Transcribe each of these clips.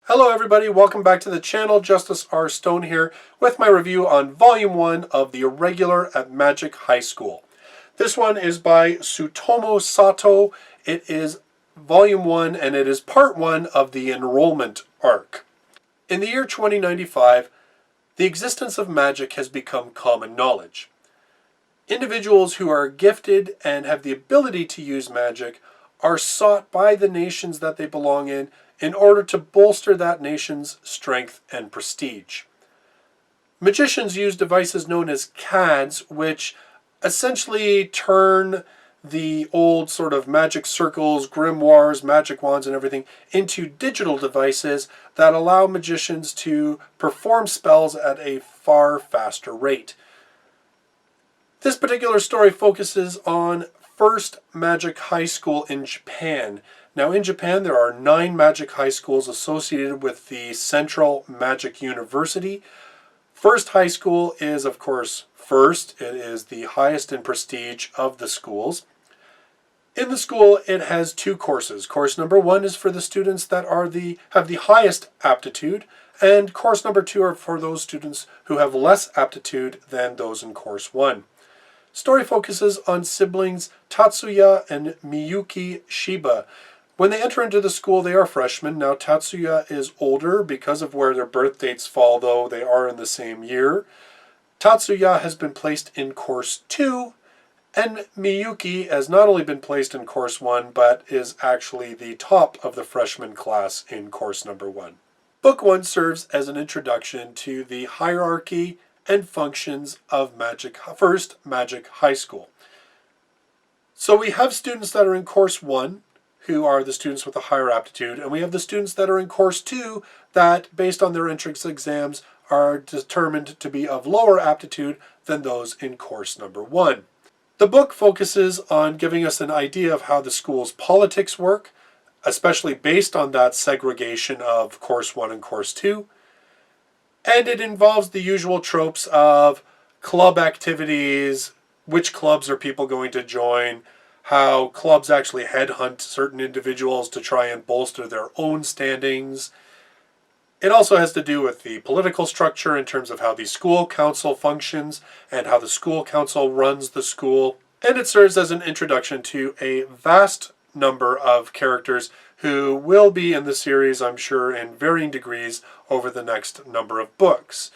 Hello everybody, welcome back to the channel. JustusRStone here with my review on Volume 1 of The Irregular at Magic High School. This one is by Tsutomu Sato. It is Volume 1 and it is Part 1 of the Enrollment Arc. In the year 2095, the existence of magic has become common knowledge. Individuals who are gifted and have the ability to use magic are sought by the nations that they belong in order to bolster that nation's strength and prestige. Magicians use devices known as CADs, which essentially turn the old sort of magic circles, grimoires, magic wands, and everything into digital devices that allow magicians to perform spells at a far faster rate. This particular story focuses on First Magic High School in Japan. Now in Japan there are 9 magic high schools associated with the Central Magic University. First High School is of course first. It is the highest in prestige of the schools. In the school it has 2 courses. Course number 1 is for the students that have the highest aptitude, and course number 2 are for those students who have less aptitude than those in course 1. Story focuses on siblings Tatsuya and Miyuki Shiba. When they enter into the school, they are freshmen. Now, Tatsuya is older because of where their birth dates fall, though they are in the same year. Tatsuya has been placed in Course 2, and Miyuki has not only been placed in Course 1, but is actually the top of the freshman class in Course number 1. Book 1 serves as an introduction to the hierarchy and functions of First Magic High School. So we have students that are in Course 1, who are the students with a higher aptitude, and we have the students that are in Course 2 that, based on their entrance exams, are determined to be of lower aptitude than those in Course number 1. The book focuses on giving us an idea of how the school's politics work, especially based on that segregation of Course 1 and Course 2. And it involves the usual tropes of club activities, which clubs are people going to join, how clubs actually headhunt certain individuals to try and bolster their own standings. It also has to do with the political structure in terms of how the school council functions and how the school council runs the school. And it serves as an introduction to a vast number of characters who will be in the series, I'm sure, in varying degrees over the next number of books.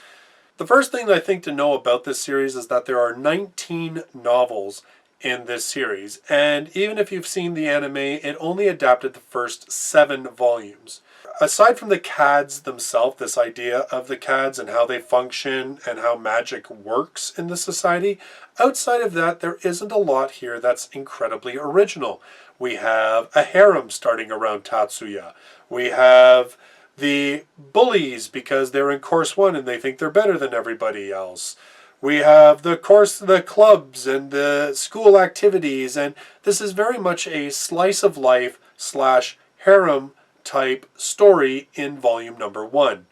The first thing I think to know about this series is that there are 19 novels in this series, and even if you've seen the anime, it only adapted the first 7 volumes. Aside from the CADs themselves, this idea of the CADs and how they function and how magic works in the society, outside of that, there isn't a lot here that's incredibly original. We have a harem starting around Tatsuya. We have the bullies because they're in Course 1 and they think they're better than everybody else. We have the clubs and the school activities, and this is very much a slice of life / harem type story in volume number 1.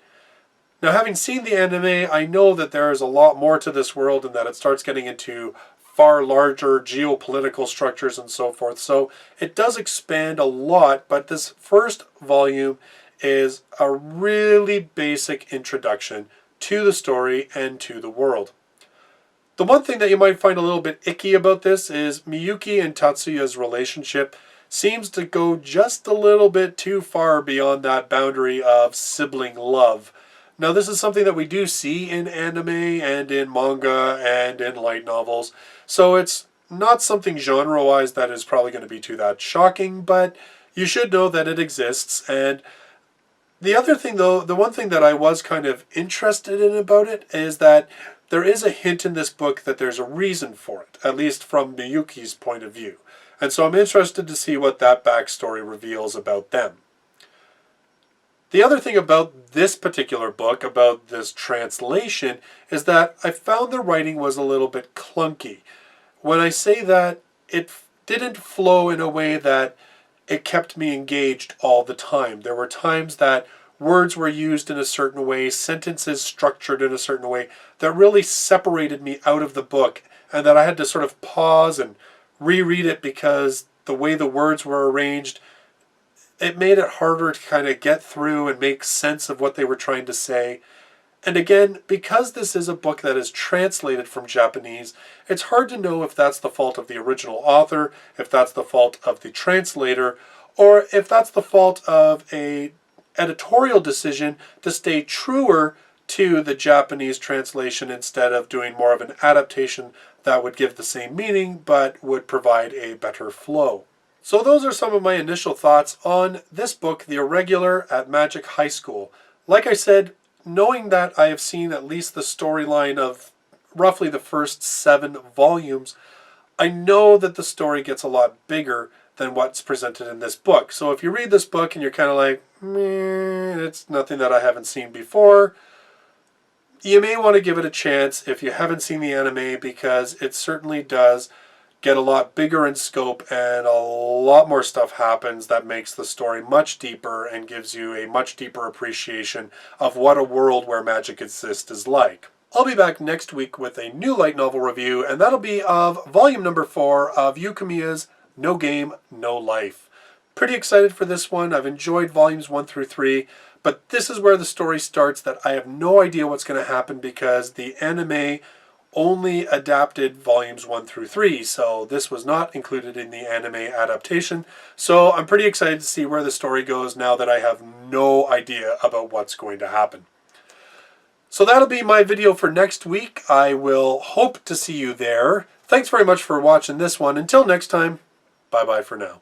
Now, having seen the anime, I know that there is a lot more to this world and that it starts getting into far larger geopolitical structures and so forth. So it does expand a lot, but this first volume is a really basic introduction to the story and to the world. The one thing that you might find a little bit icky about this is Miyuki and Tatsuya's relationship seems to go just a little bit too far beyond that boundary of sibling love. Now, this is something that we do see in anime and in manga and in light novels, so it's not something genre-wise that is probably going to be too that shocking, but you should know that it exists. And the other thing, though, the one thing that I was kind of interested in about it is that there is a hint in this book that there's a reason for it, at least from Miyuki's point of view. And so I'm interested to see what that backstory reveals about them. The other thing about this particular book, about this translation, is that I found the writing was a little bit clunky. When I say that, it didn't flow in a way that it kept me engaged all the time. There were times that words were used in a certain way, sentences structured in a certain way, that really separated me out of the book, and that I had to sort of pause and reread it because the way the words were arranged it made it harder to kind of get through and make sense of what they were trying to say. And again, because this is a book that is translated from Japanese, it's hard to know if that's the fault of the original author, if that's the fault of the translator, or if that's the fault of a editorial decision to stay truer to the Japanese translation instead of doing more of an adaptation that would give the same meaning but would provide a better flow. So those are some of my initial thoughts on this book, The Irregular at Magic High School. Like I said, knowing that I have seen at least the storyline of roughly the first 7 volumes, I know that the story gets a lot bigger than what's presented in this book. So if you read this book and you're kind of like, meh, it's nothing that I haven't seen before, you may want to give it a chance if you haven't seen the anime, because it certainly does get a lot bigger in scope and a lot more stuff happens that makes the story much deeper and gives you a much deeper appreciation of what a world where magic exists is like. I'll be back next week with a new light novel review, and that'll be of volume number 4 of Yukimiya's No Game, No Life. Pretty excited for this one. I've enjoyed volumes 1 through 3, but this is where the story starts that I have no idea what's going to happen because the anime only adapted volumes 1 through 3, so this was not included in the anime adaptation. So I'm pretty excited to see where the story goes now that I have no idea about what's going to happen. So that'll be my video for next week. I will hope to see you there. Thanks very much for watching this one. Until next time, bye-bye for now.